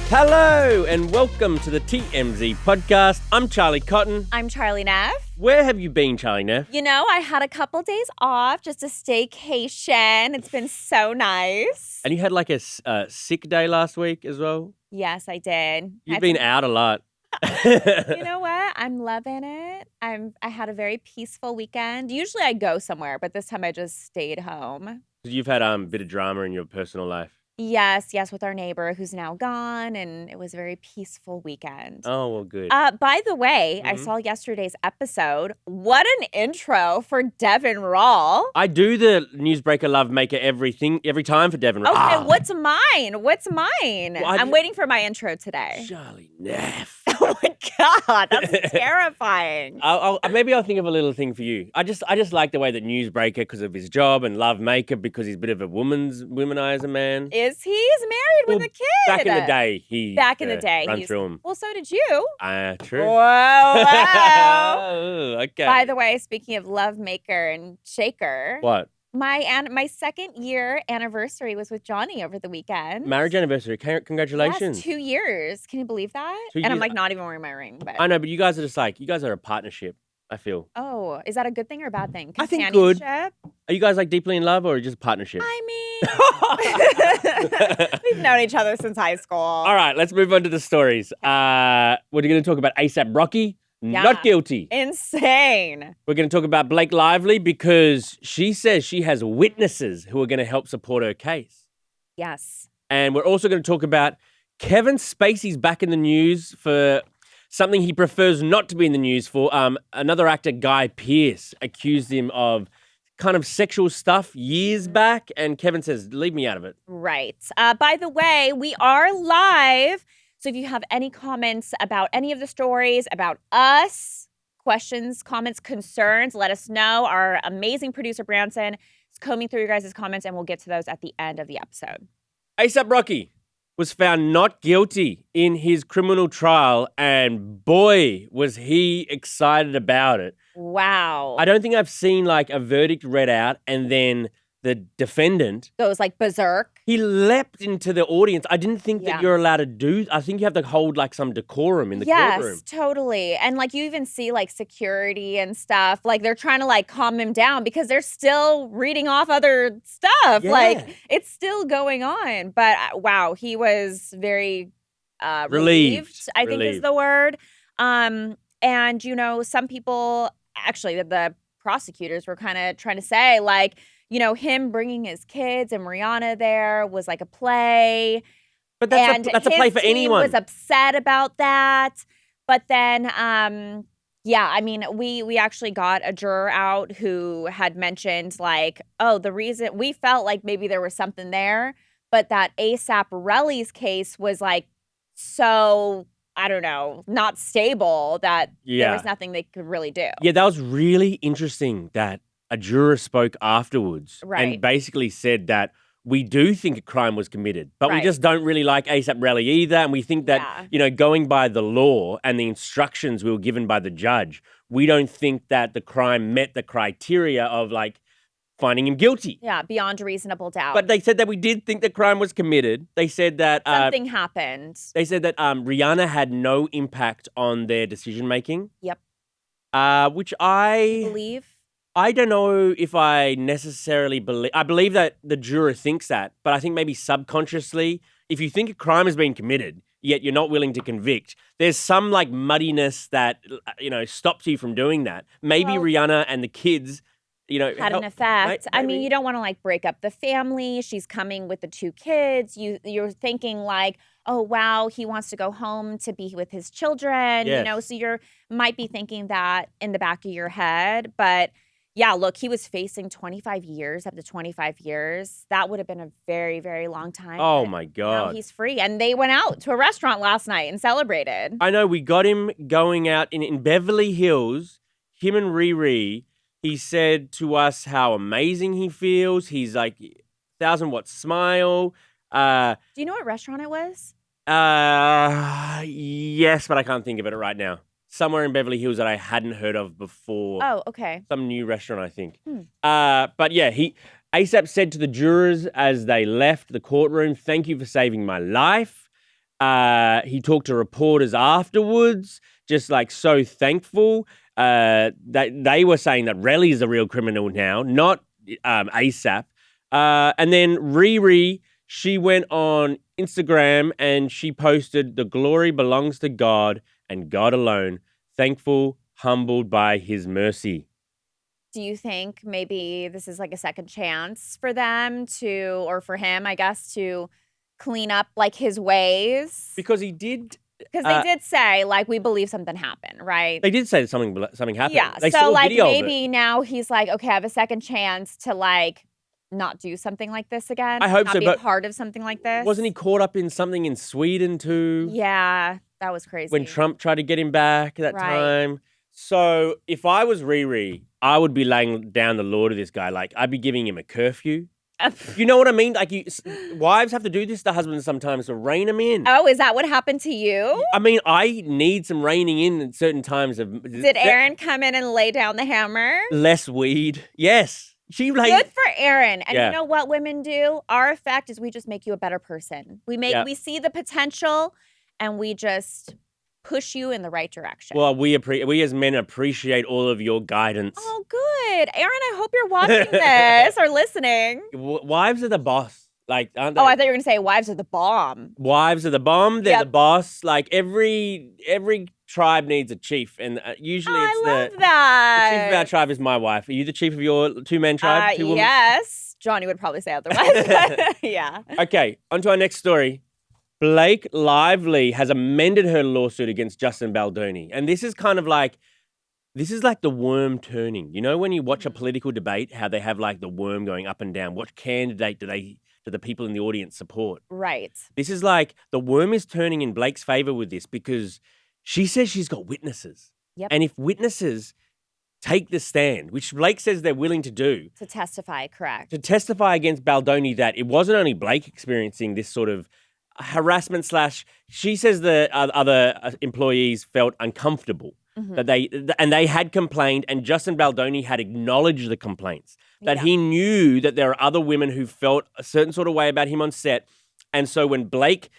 Hello and welcome to the TMZ podcast. I'm Charlie Cotton. I'm Charlie Neff. Where have you been, Charlie Neff? You know, I had a couple days off, just a staycation. It's been so nice. And you had like a sick day last week as well? Yes, I did. You've been out a lot. You know what? I'm loving it. I had a very peaceful weekend. Usually I go somewhere, but this time I just stayed home. You've had a bit of drama in your personal life. Yes, with our neighbor who's now gone, and it was a very peaceful weekend. Oh, well, good. By the way, I saw yesterday's episode. What an intro for Devin Rawl. I do the newsbreaker love maker every time for Devin. Okay, what's mine? Well, I'm waiting for my intro today. Charlie Neff. Oh my God, that's terrifying. Maybe I'll think of a little thing for you. I just like the way that newsbreaker because of his job and love maker because he's a bit of a womanizer man. Is he? He's married with a kid. Back in the day, he run through him. Well, so did you. True. Whoa. Okay. By the way, speaking of love maker and shaker. What? My second year anniversary was with Johnny over the weekend. Marriage anniversary. Congratulations. Yes, 2 years. Can you believe that? I'm like not even wearing my ring. But I know, but you guys are a partnership, I feel. Oh, is that a good thing or a bad thing? I think good. Are you guys like deeply in love or just a partnership? I mean, we've known each other since high school. All right, let's move on to the stories. We're going to talk about ASAP Rocky. Yeah. Not guilty. Insane. We're going to talk about Blake Lively because she says she has witnesses who are going to help support her case. Yes. And we're also going to talk about Kevin Spacey's back in the news for something he prefers not to be in the news for. Another actor, Guy Pearce, accused him of kind of sexual stuff years back. And Kevin says, leave me out of it. Right. By the way, we are live. So if you have any comments about any of the stories, about us, questions, comments, concerns, let us know. Our amazing producer, Branson, is combing through your guys' comments, and we'll get to those at the end of the episode. ASAP Rocky was found not guilty in his criminal trial, and boy, was he excited about it. Wow. I don't think I've seen like a verdict read out and then the defendant goes like berserk. He leapt into the audience. I didn't think that you're allowed to do. I think you have to hold like some decorum in the courtroom. Yes, totally. And like you even see like security and stuff. Like they're trying to like calm him down because they're still reading off other stuff. Yeah. Like it's still going on. But wow, he was very relieved, I think is the word. And you know, some people actually the prosecutors were kind of trying to say like, you know, him bringing his kids and Rihanna there was like a play. But that's a play for anyone. Was upset about that. But then, I mean, we actually got a juror out who had mentioned like, oh, the reason we felt like maybe there was something there, but that ASAP Relly's case was like so, I don't know, not stable that there was nothing they could really do. Yeah, that was really interesting that a juror spoke afterwards and basically said that we do think a crime was committed, but we just don't really like ASAP Rally either. And we think that, you know, going by the law and the instructions we were given by the judge, we don't think that the crime met the criteria of like finding him guilty. Yeah, beyond a reasonable doubt. But they said that we did think the crime was committed. They said that something happened. They said that Rihanna had no impact on their decision-making. Yep. Which I believe. I don't know if I necessarily believe. I believe that the juror thinks that, but I think maybe subconsciously, if you think a crime has been committed, yet you're not willing to convict, there's some like muddiness that, you know, stops you from doing that. Maybe Rihanna and the kids, you know, had an effect. I mean, you don't want to like break up the family. She's coming with the 2 kids. You're thinking like, oh wow, he wants to go home to be with his children. Yes. You know, so you're might be thinking that in the back of your head, but. Yeah, look, he was facing 25 years, up to 25 years. That would have been a very, very long time. Oh, my God. Now he's free. And they went out to a restaurant last night and celebrated. I know. We got him going out in Beverly Hills, him and Riri. He said to us how amazing he feels. He's like 1,000-watt smile. Do you know what restaurant it was? Yes, but I can't think of it right now. Somewhere in Beverly Hills that I hadn't heard of before. Oh, okay. Some new restaurant, I think. But yeah, ASAP said to the jurors as they left the courtroom, "Thank you for saving my life." He talked to reporters afterwards, just like so thankful. That they were saying that Relly's the real criminal now, not ASAP. And then Riri, she went on Instagram and she posted, "The glory belongs to God and God alone. Thankful, humbled by his mercy." Do you think maybe this is like a second chance for them to, or for him, I guess, to clean up like his ways? Because he did. Because they did say, like, we believe something happened, right? They did say something happened. Yeah. They so, saw like, video maybe now he's like, okay, I have a second chance to, like, not do something like this again. I hope not so, be but part of something like this. Wasn't he caught up in something in Sweden too? Yeah, that was crazy. When Trump tried to get him back at that time. So if I was Riri, I would be laying down the law to this guy. Like, I'd be giving him a curfew. You know what I mean? Like, wives have to do this to husbands sometimes to rein them in. Oh, is that what happened to you? I mean, I need some reining in at certain times. Did Aaron come in and lay down the hammer? Less weed. Yes. Good for Aaron. And you know what women do? Our effect is we just make you a better person. We see the potential and we just push you in the right direction. Well, we as men appreciate all of your guidance. Oh, good. Aaron, I hope you're watching this or listening. Wives are the boss. Like, aren't they? Oh, I thought you were going to say wives are the bomb. Wives are the bomb. They're the boss. Like, every tribe needs a chief. And usually it's I love that. The chief of our tribe is my wife. Are you the chief of your two-man tribe? Yes. Johnny would probably say otherwise. Yeah. Okay, on to our next story. Blake Lively has amended her lawsuit against Justin Baldoni. And this is kind of like, the worm turning. You know when you watch a political debate, how they have like the worm going up and down? What candidate do the people in the audience support? Right. This is like, the worm is turning in Blake's favor with this because she says she's got witnesses. Yep. And if witnesses take the stand, which Blake says they're willing to do. To testify, correct. To testify against Baldoni that it wasn't only Blake experiencing this sort of harassment / she says the other employees felt uncomfortable that they had complained and Justin Baldoni had acknowledged the complaints, that he knew that there are other women who felt a certain sort of way about him on set. And so when Blake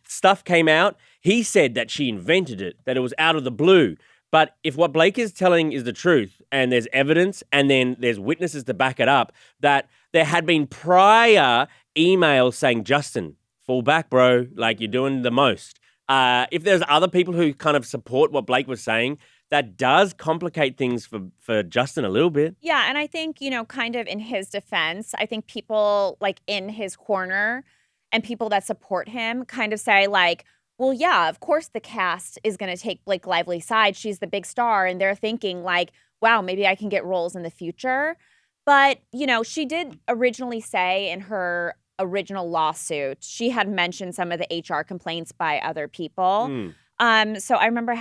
stuff came out, he said that she invented it, that it was out of the blue. But if what Blake is telling is the truth and there's evidence and then there's witnesses to back it up, that there had been prior emails saying, Justin, fall back, bro. Like, you're doing the most. If there's other people who kind of support what Blake was saying, that does complicate things for Justin a little bit. Yeah, and I think, kind of in his defense, I think people like in his corner and people that support him kind of say like, well, yeah, of course the cast is going to take Blake Lively's side. She's the big star. And they're thinking like, wow, maybe I can get roles in the future. But, she did originally say in her original lawsuit, she had mentioned some of the HR complaints by other people. So I remember I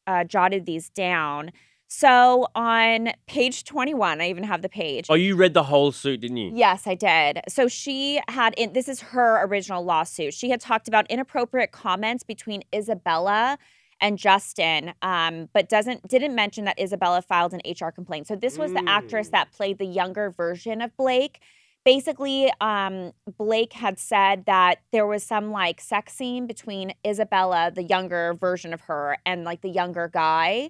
had jotted these down. So on page 21, I even have the page. Oh, you read the whole suit, didn't you? Yes, I did. So she had, this is her original lawsuit. She had talked about inappropriate comments between Isabella and Justin, but didn't mention that Isabella filed an HR complaint. So this was the actress that played the younger version of Blake. Basically, Blake had said that there was some like sex scene between Isabella, the younger version of her, and like the younger guy,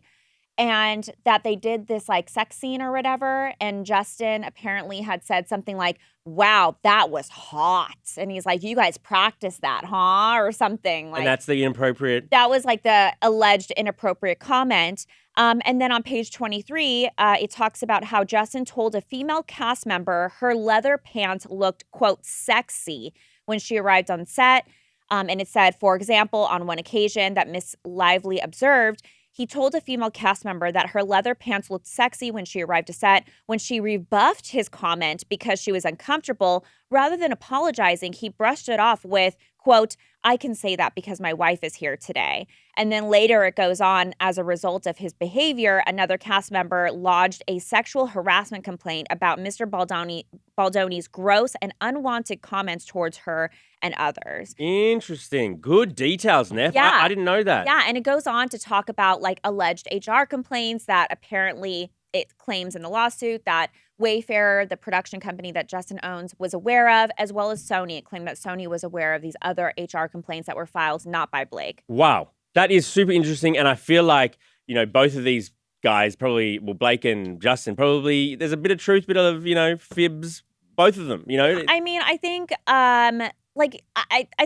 and that they did this like sex scene or whatever. And Justin apparently had said something like, wow, that was hot. And he's like, you guys practiced that, huh? Or something. Like, and that's the inappropriate. That was like the alleged inappropriate comment. And then on page 23, it talks about how Justin told a female cast member her leather pants looked, quote, sexy when she arrived on set. And it said, for example, on one occasion that Miss Lively observed, he told a female cast member that her leather pants looked sexy when she arrived to set. When she rebuffed his comment because she was uncomfortable, rather than apologizing, he brushed it off with, quote, I can say that because my wife is here today. And then later it goes on, as a result of his behavior, another cast member lodged a sexual harassment complaint about Mr. Baldoni's gross and unwanted comments towards her and others. Interesting. Good details, Neff. Yeah. I didn't know that. Yeah, and it goes on to talk about like alleged HR complaints that apparently it claims in the lawsuit that Wayfair, the production company that Justin owns, was aware of, as well as Sony. It claimed that Sony was aware of these other HR complaints that were filed not by Blake. Wow. That is super interesting. And I feel like, both of these guys probably, Blake and Justin, probably there's a bit of truth, bit of, fibs, both of them, I mean, I think, I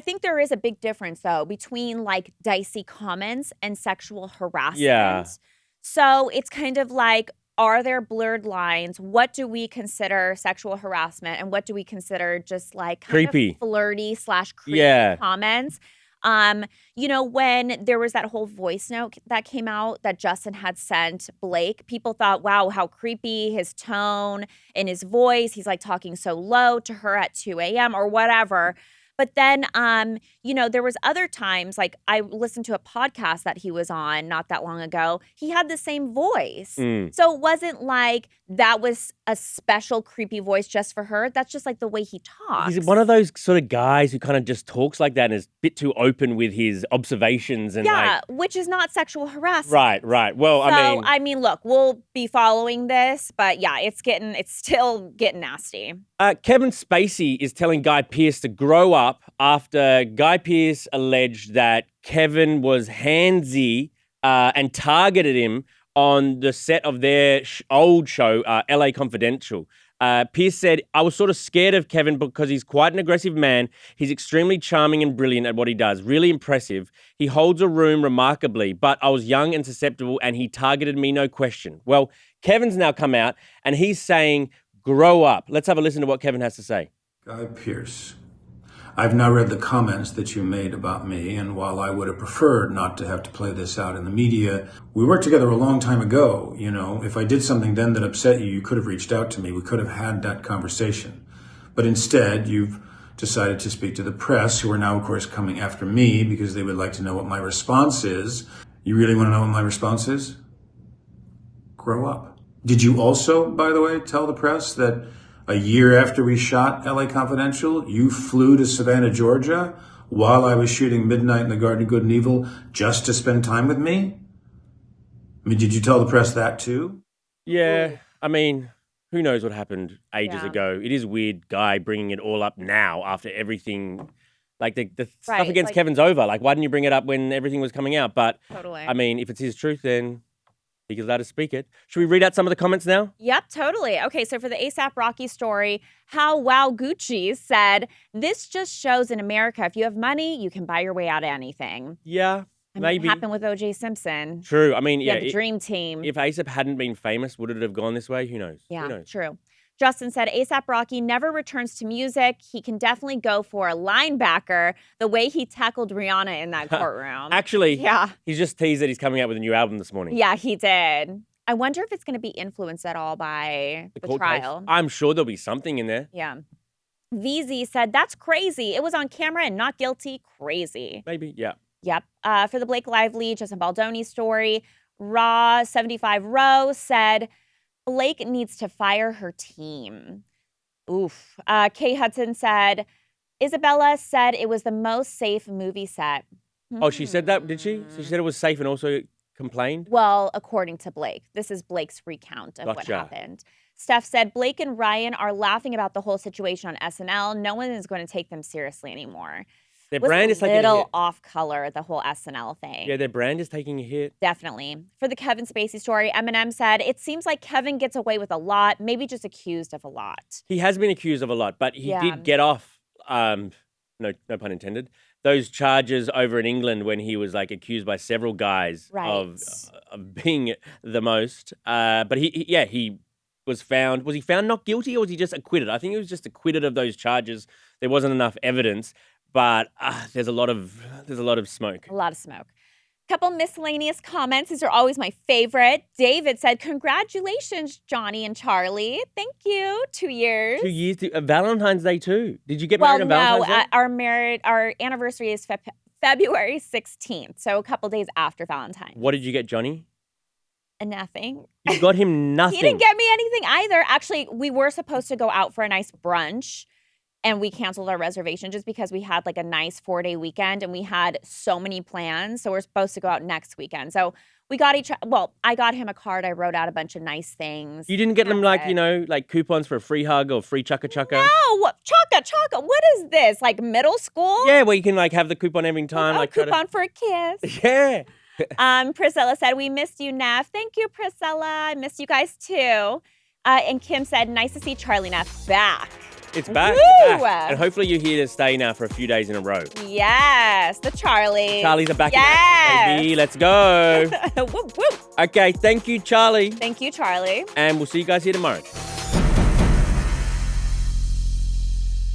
think there is a big difference, though, between, like, dicey comments and sexual harassment. Yeah. So it's kind of like, are there blurred lines? What do we consider sexual harassment, and what do we consider just, like, kind creepy, of flirty/creepy comments? When there was that whole voice note that came out that Justin had sent Blake, people thought, wow, how creepy, his tone and his voice. He's like talking so low to her at 2 a.m. or whatever. But then, there was other times, like I listened to a podcast that he was on not that long ago. He had the same voice. So it wasn't like that was a special creepy voice just for her. That's just like the way he talks. He's one of those sort of guys who kind of just talks like that and is a bit too open with his observations. And which is not sexual harassment. Right. Well, I mean, look, we'll be following this, but yeah, it's still getting nasty. Kevin Spacey is telling Guy Pearce to grow up after Guy Pearce alleged that Kevin was handsy and targeted him on the set of their old show, LA Confidential. Pearce said, I was sort of scared of Kevin because he's quite an aggressive man. He's extremely charming and brilliant at what he does. Really impressive. He holds a room remarkably, but I was young and susceptible and he targeted me, no question. Well, Kevin's now come out and he's saying, grow up. Let's have a listen to what Kevin has to say. Guy Pearce, I've now read the comments that you made about me, and while I would have preferred not to have to play this out in the media, we worked together a long time ago. If I did something then that upset you, you could have reached out to me. We could have had that conversation. But instead, you've decided to speak to the press, who are now, of course, coming after me because they would like to know what my response is. You really want to know what my response is? Grow up. Did you also, by the way, tell the press that a year after we shot LA Confidential, you flew to Savannah, Georgia, while I was shooting Midnight in the Garden of Good and Evil, just to spend time with me? I mean, did you tell the press that too? Yeah, I mean, who knows what happened ages ago. It is weird, Guy, bringing it all up now after everything. Like, the stuff against Kevin's over. Like, why didn't you bring it up when everything was coming out? But, totally. I mean, if it's his truth, then he can let us speak it. Should we read out some of the comments now? Yep, totally. Okay, so for the ASAP Rocky story, How Wow Gucci said, this just shows in America, if you have money, you can buy your way out of anything. Yeah, maybe. It happened with O.J. Simpson. True. I mean, yeah. The dream team. If ASAP hadn't been famous, would it have gone this way? Who knows? Yeah, Who knows? True. Justin said, ASAP Rocky never returns to music. He can definitely go for a linebacker the way he tackled Rihanna in that courtroom. Actually, he's just teased that he's coming out with a new album this morning. Yeah, he did. I wonder if it's going to be influenced at all by the trial. Case. I'm sure there'll be something in there. Yeah. VZ said, that's crazy. It was on camera and not guilty. Crazy. Maybe, yeah. Yep. For the Blake Lively, Justin Baldoni story, Raw75 Row said, Blake needs to fire her team. Oof. Kay Hudson said, Isabella said it was the most safe movie set. Oh, she said that, did she? So she said it was safe and also complained? Well, according to Blake. This is Blake's recount of what happened. Steph said, Blake and Ryan are laughing about the whole situation on SNL. No one is going to take them seriously anymore. Their brand is taking a hit. A little off color, the whole SNL thing. Yeah, their brand is taking a hit. Definitely. For the Kevin Spacey story, Eminem said, it seems like Kevin gets away with a lot, maybe just accused of a lot. He has been accused of a lot, but he did get off, no pun intended, those charges over in England when he was like accused by several guys of being the most. But he was found. Was he found not guilty or was he just acquitted? I think he was just acquitted of those charges. There wasn't enough evidence. But there's a lot of smoke. A lot of smoke. Couple miscellaneous comments. These are always my favorite. David said, congratulations, Johnny and Charlie. Thank you. 2 years. 2 years. Valentine's Day too. Did you get married on Valentine's Day? Our anniversary is February 16th. So a couple days after Valentine's. What did you get Johnny? Nothing. You got him nothing. He didn't get me anything either. Actually, we were supposed to go out for a nice brunch. And we canceled our reservation just because we had like a nice 4-day weekend and we had so many plans. So we're supposed to go out next weekend. So we got I got him a card. I wrote out a bunch of nice things. You didn't get them like coupons for a free hug or free chaka chaka? No, chaka. What is this? Like middle school? Yeah, where you can like have the coupon every time. Coupon for a kiss. Yeah. Priscilla said, we missed you, Neff. Thank you, Priscilla. I missed you guys too. And Kim said, nice to see Charlie Neff back. It's back. And hopefully you're here to stay now for a few days in a row. Yes, the Charlies. Charlies are back in action, baby. Let's go. Whoop, whoop. Okay, thank you, Charlie. Thank you, Charlie. And we'll see you guys here tomorrow.